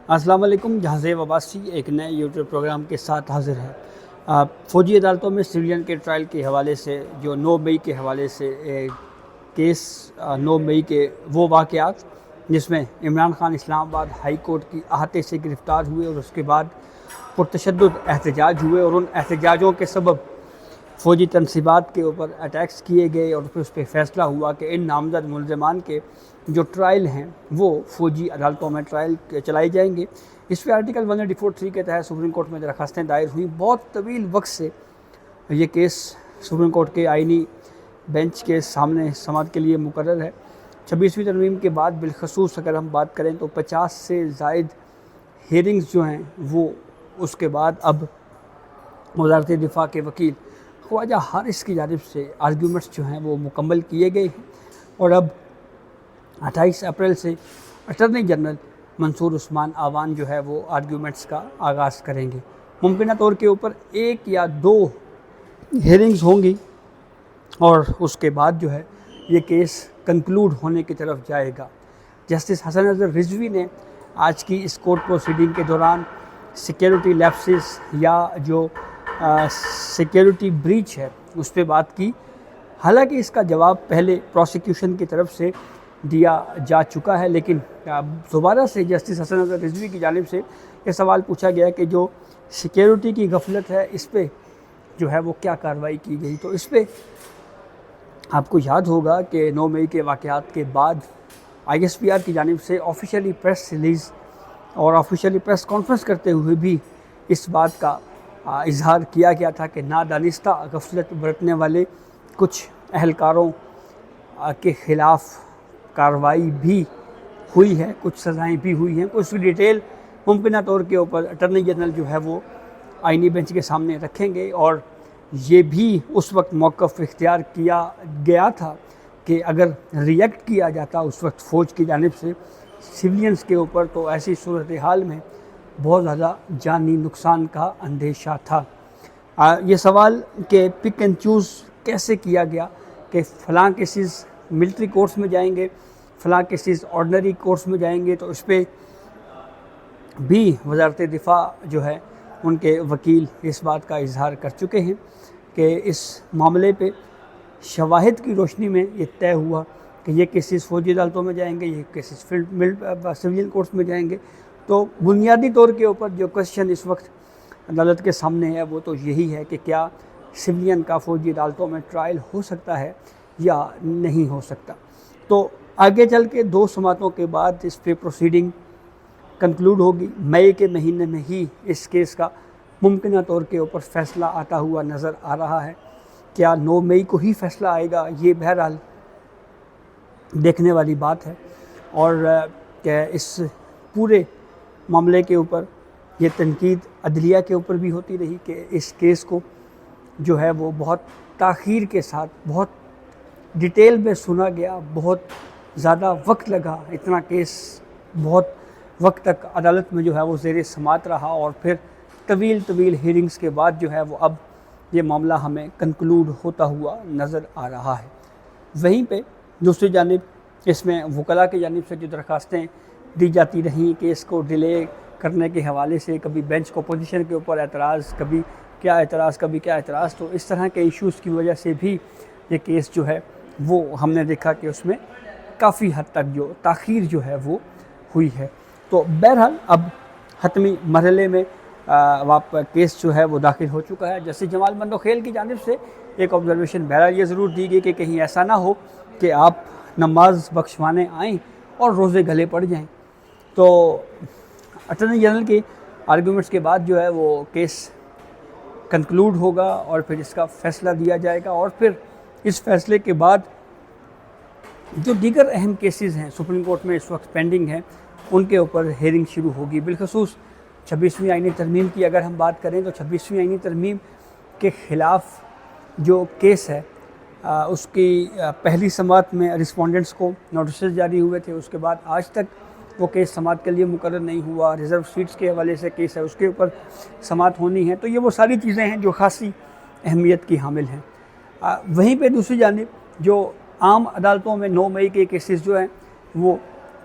السلام علیکم، جہازیب عباسی ایک نئے یوٹیوب پروگرام کے ساتھ حاضر ہے۔ فوجی عدالتوں میں سویلین کے ٹرائل کے حوالے سے جو 9 مئی کے حوالے سے کیس 9 مئی کے وہ واقعات جس میں عمران خان اسلام آباد ہائی کورٹ کی احاطے سے گرفتار ہوئے اور اس کے بعد پرتشدد احتجاج ہوئے اور ان احتجاجوں کے سبب فوجی تنصیبات کے اوپر اٹیکس کیے گئے اور پھر اس پہ فیصلہ ہوا کہ ان نامزد ملزمان کے جو ٹرائل ہیں وہ فوجی عدالتوں میں ٹرائل چلائے جائیں گے۔ اس پہ آرٹیکل 184(3) کے تحت سپریم کورٹ میں درخواستیں دائر ہوئیں۔ بہت طویل وقت سے یہ کیس سپریم کورٹ کے آئینی بینچ کے سامنے سماعت کے لیے مقرر ہے۔ 26ویں ترمیم کے بعد بالخصوص اگر ہم بات کریں تو 50 سے زائد ہیئرنگز جو ہیں وہ اس کے بعد اب وزارت دفاع کے وکیل خواجہ حارث کی جانب سے آرگیومنٹس جو ہیں وہ مکمل کیے گئے ہیں اور اب 28 اپریل سے اٹارنی جنرل منصور عثمان آوان جو ہے وہ آرگیومنٹس کا آغاز کریں گے۔ ممکنہ طور کے اوپر 1 یا 2 ہیئرنگز ہوں گی اور اس کے بعد جو ہے یہ کیس کنکلوڈ ہونے کی طرف جائے گا۔ جسٹس حسن اظہر رضوی نے آج کی اس کورٹ پروسیڈنگ کے دوران سیکیورٹی لیپسز یا جو سیکیورٹی بریچ ہے اس پہ بات کی، حالانکہ اس کا جواب پہلے پروسیکیوشن کی طرف سے دیا جا چکا ہے، لیکن دوبارہ سے جسٹس حسن اظہر رضوی کی جانب سے یہ سوال پوچھا گیا کہ جو سیکیورٹی کی غفلت ہے اس پہ جو ہے وہ کیا کارروائی کی گئی۔ تو اس پہ آپ کو یاد ہوگا کہ 9 مئی کے واقعات کے بعد ISPR کی جانب سے آفیشیلی پریس ریلیز اور آفیشیلی پریس کانفرنس کرتے ہوئے بھی اس بات کا اظہار کیا گیا تھا کہ نادانستہ غفلت برتنے والے کچھ اہلکاروں کے خلاف کارروائی بھی ہوئی ہے، کچھ سزائیں بھی ہوئی ہیں۔ کچھ ڈیٹیل ممکنہ طور کے اوپر اٹارنی جنرل جو ہے وہ آئینی بینچ کے سامنے رکھیں گے اور یہ بھی اس وقت موقف اختیار کیا گیا تھا کہ اگر ریئیکٹ کیا جاتا اس وقت فوج کی جانب سے سویلینز کے اوپر تو ایسی صورتحال میں بہت زیادہ جانی نقصان کا اندیشہ تھا۔ یہ سوال کہ پک اینڈ چوز کیسے کیا گیا کہ فلاں کیسز ملٹری کورٹس میں جائیں گے، فلاں کیسز آرڈنری کورٹس میں جائیں گے، تو اس پہ بھی وزارت دفاع جو ہے ان کے وکیل اس بات کا اظہار کر چکے ہیں کہ اس معاملے پہ شواہد کی روشنی میں یہ طے ہوا کہ یہ کیسز فوجی عدالتوں میں جائیں گے، یہ کیسز سویلین کورٹس میں جائیں گے۔ تو بنیادی طور کے اوپر جو کوشچن اس وقت عدالت کے سامنے ہے وہ تو یہی ہے کہ کیا سویلین کا فوجی عدالتوں میں ٹرائل ہو سکتا ہے یا نہیں ہو سکتا۔ تو آگے چل کے 2 سماعتوں کے بعد اس پہ پروسیڈنگ کنکلوڈ ہوگی۔ مئی کے مہینے میں ہی اس کیس کا ممکنہ طور کے اوپر فیصلہ آتا ہوا نظر آ رہا ہے۔ کیا 9 مئی کو ہی فیصلہ آئے گا، یہ بہرحال دیکھنے والی بات ہے، اور کہ اس پورے معاملے کے اوپر یہ تنقید عدلیہ کے اوپر بھی ہوتی رہی کہ اس کیس کو جو ہے وہ بہت تاخیر کے ساتھ بہت ڈیٹیل میں سنا گیا، بہت زیادہ وقت لگا، اتنا کیس بہت وقت تک عدالت میں جو ہے وہ زیر سماعت رہا اور پھر طویل ہیئرنگز کے بعد جو ہے وہ اب یہ معاملہ ہمیں کنکلوڈ ہوتا ہوا نظر آ رہا ہے۔ وہیں پہ دوسری جانب اس میں وکلاء کی جانب سے جو درخواستیں دی جاتی رہیں کیس کو ڈیلے کرنے کے حوالے سے، کبھی بینچ کو پوزیشن کے اوپر اعتراض، کبھی کیا اعتراض، تو اس طرح کے ایشوز کی وجہ سے بھی یہ کیس جو ہے وہ ہم نے دیکھا کہ اس میں کافی حد تک جو تاخیر جو ہے وہ ہوئی ہے۔ تو بہرحال اب حتمی مرحلے میں کیس جو ہے وہ داخل ہو چکا ہے۔ جسٹس جمال مندوخیل کی جانب سے ایک آبزرویشن بہرحال یہ ضرور دی گئی کہ کہیں ایسا نہ ہو کہ آپ نماز بخشوانے آئیں اور روزے گلے پڑ جائیں۔ تو اٹارنی جنرل کے آرگیومنٹس کے بعد جو ہے وہ کیس کنکلوڈ ہوگا اور پھر اس کا فیصلہ دیا جائے گا، اور پھر اس فیصلے کے بعد جو دیگر اہم کیسز ہیں سپریم کورٹ میں اس وقت پینڈنگ ہیں ان کے اوپر ہیئرنگ شروع ہوگی۔ بالخصوص 26ویں آئینی ترمیم کی اگر ہم بات کریں تو 26ویں آئینی ترمیم کے خلاف جو کیس ہے اس کی پہلی سماعت میں رسپونڈنٹس کو نوٹسز جاری ہوئے تھے، اس کے بعد آج تک وہ کیس سماعت کے لیے مقرر نہیں ہوا۔ ریزرو سیٹس کے حوالے سے کیس ہے، اس کے اوپر سماعت ہونی ہے۔ تو یہ وہ ساری چیزیں ہیں جو خاصی اہمیت کی حامل ہیں۔ وہیں پہ دوسری جانب جو عام عدالتوں میں 9 مئی کے کیسز جو ہیں وہ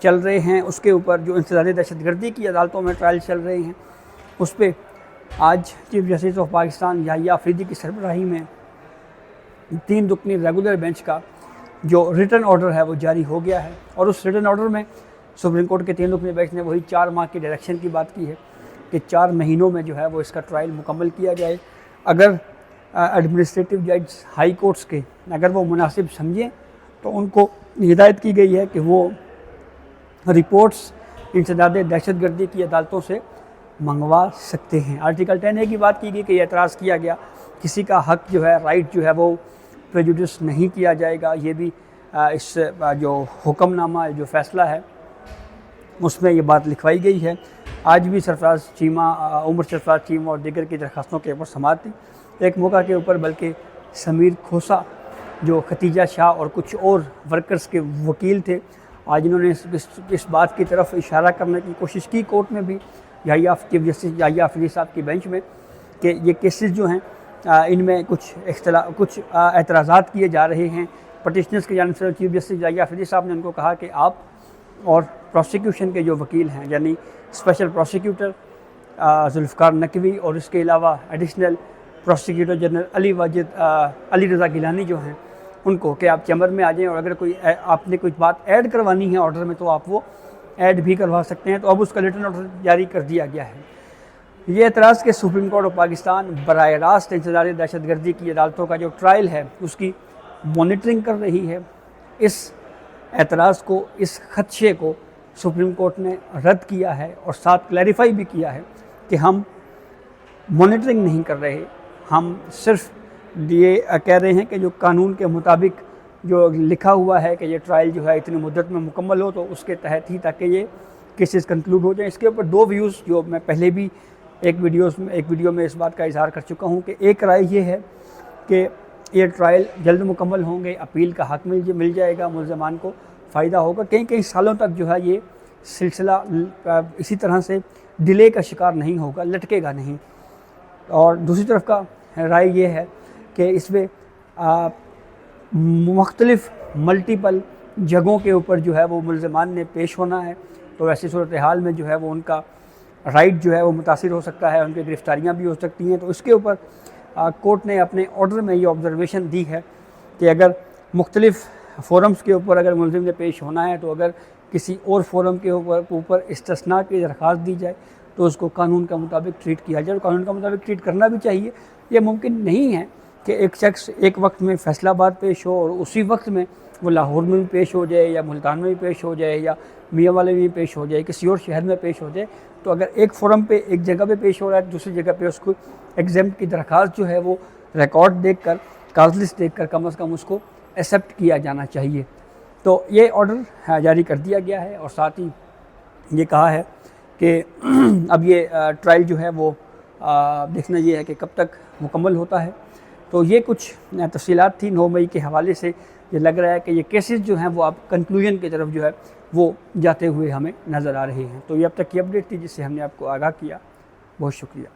چل رہے ہیں اس کے اوپر، جو انسداد دہشت گردی کی عدالتوں میں ٹرائل چل رہے ہیں، اس پہ آج چیف جسٹس آف پاکستان یحییٰ آفریدی کی سربراہی میں 3 رکنی ریگولر بینچ کا جو ریٹن آرڈر ہے وہ جاری ہو گیا ہے، اور اس ریٹن آرڈر میں سپریم کورٹ کے 3 رکنی بینچ نے وہی 4 ماہ کی ڈائریکشن کی بات کی ہے کہ 4 مہینوں میں جو ہے وہ اس کا ٹرائل مکمل کیا جائے۔ اگر ایڈمنسٹریٹو جج ہائی کورٹس کے اگر وہ مناسب سمجھیں تو ان کو ہدایت کی گئی ہے کہ وہ رپورٹس انسداد دہشت گردی کی عدالتوں سے منگوا سکتے ہیں۔ آرٹیکل 10A کی بات کی گئی کہ یہ اعتراض کیا گیا کسی کا حق جو ہے، رائٹ جو ہے وہ پریجوڈس نہیں کیا جائے گا، یہ بھی اس جو حکم نامہ جو فیصلہ ہے اس میں یہ بات لکھوائی گئی ہے۔ آج بھی سرفراز چیمہ، عمر سرفراز چیمہ اور دیگر کی درخواستوں کے اوپر سماعت تھی، ایک موقع کے اوپر بلکہ سمیر کھوسا جو ختیجہ شاہ اور کچھ اور ورکرز کے وکیل تھے، آج انہوں نے اس بات کی طرف اشارہ کرنے کی کوشش کی کورٹ میں بھی، چیف جسٹس یحییٰ آفریدی صاحب کی بینچ میں، کہ یہ کیسز جو ہیں ان میں کچھ اعتراضات کیے جا رہے ہیں پٹیشنرز کی جانب سے۔ چیف جسٹس یحییٰ آفریدی صاحب نے ان کو کہا کہ آپ اور پروسیکیوشن کے جو وکیل ہیں، یعنی اسپیشل پروسیکیوٹر ذوالفقار نقوی اور اس کے علاوہ additional prosecutor general Ali Raza Gilani جو ہیں، ان کو کہ آپ چیمبر میں آ جائیں، اور اگر آپ نے کوئی بات ایڈ کروانی ہے آرڈر میں تو آپ وہ ایڈ بھی کروا سکتے ہیں۔ تو اب اس کا ریٹن آرڈر جاری کر دیا گیا ہے۔ یہ اعتراض کہ سپریم کورٹ آف پاکستان براہ راست انسداد دہشت گردی کی عدالتوں کا جو ٹرائل ہے اس کی مانیٹرنگ کر رہی ہے، اس اعتراض کو، اس خدشے کو سپریم کورٹ نے رد کیا ہے، اور ساتھ کلیریفائی بھی کیا ہے کہ ہم مانیٹرنگ نہیں کر رہے، ہم صرف یہ کہہ رہے ہیں کہ جو قانون کے مطابق جو لکھا ہوا ہے کہ یہ ٹرائل جو ہے اتنی مدت میں مکمل ہو تو اس کے تحت ہی تاکہ یہ کیسز کنکلوڈ ہو جائیں۔ اس کے اوپر 2 ویوز جو میں پہلے بھی ایک ویڈیو میں اس بات کا اظہار کر چکا ہوں کہ ایک رائے یہ ہے کہ یہ ٹرائل جلد مکمل ہوں گے، اپیل کا حق مل جائے گا، ملزمان کو فائدہ ہوگا، کئی سالوں تک جو ہے یہ سلسلہ اسی طرح سے ڈیلے کا شکار نہیں ہوگا، لٹکے گا نہیں۔ اور دوسری طرف کا رائے یہ ہے کہ اس میں مختلف ملٹیپل جگہوں کے اوپر جو ہے وہ ملزمان نے پیش ہونا ہے، تو ایسی صورتحال میں جو ہے وہ ان کا رائٹ جو ہے وہ متاثر ہو سکتا ہے، ان کی گرفتاریاں بھی ہو سکتی ہیں۔ تو اس کے اوپر کورٹ نے اپنے آرڈر میں یہ آبزرویشن دی ہے کہ اگر مختلف فورمز کے اوپر اگر ملزم نے پیش ہونا ہے تو اگر کسی اور فورم کے اوپر استثناء کی درخواست دی جائے تو اس کو قانون کا مطابق ٹریٹ کیا جائے، اور قانون کا مطابق ٹریٹ کرنا بھی چاہیے۔ یہ ممکن نہیں ہے کہ ایک شخص ایک وقت میں فیصل آباد پیش ہو اور اسی وقت میں وہ لاہور میں بھی پیش ہو جائے، یا ملتان میں بھی پیش ہو جائے، یا میاں والے میں بھی پیش ہو جائے، کسی اور شہر میں پیش ہو جائے۔ تو اگر ایک فورم پہ ایک جگہ پہ پیش ہو رہا ہے، دوسری جگہ پہ اس کو ایگزیمپٹ کی درخواست جو ہے وہ ریکارڈ دیکھ کر، کاز لسٹ دیکھ کر کم از کم اس کو ایکسیپٹ کیا جانا چاہیے۔ تو یہ آرڈر جاری کر دیا گیا ہے، اور ساتھ ہی یہ کہا ہے کہ اب یہ ٹرائل جو ہے وہ دیکھنا یہ ہے کہ کب تک مکمل ہوتا ہے۔ تو یہ کچھ تفصیلات تھی 9 مئی کے حوالے سے۔ یہ لگ رہا ہے کہ یہ کیسز جو ہیں وہ اب کنکلوژن کی طرف جو ہے وہ جاتے ہوئے ہمیں نظر آ رہے ہیں۔ تو یہ اب تک کی اپڈیٹ تھی جس سے ہم نے آپ کو آگاہ کیا۔ بہت شکریہ۔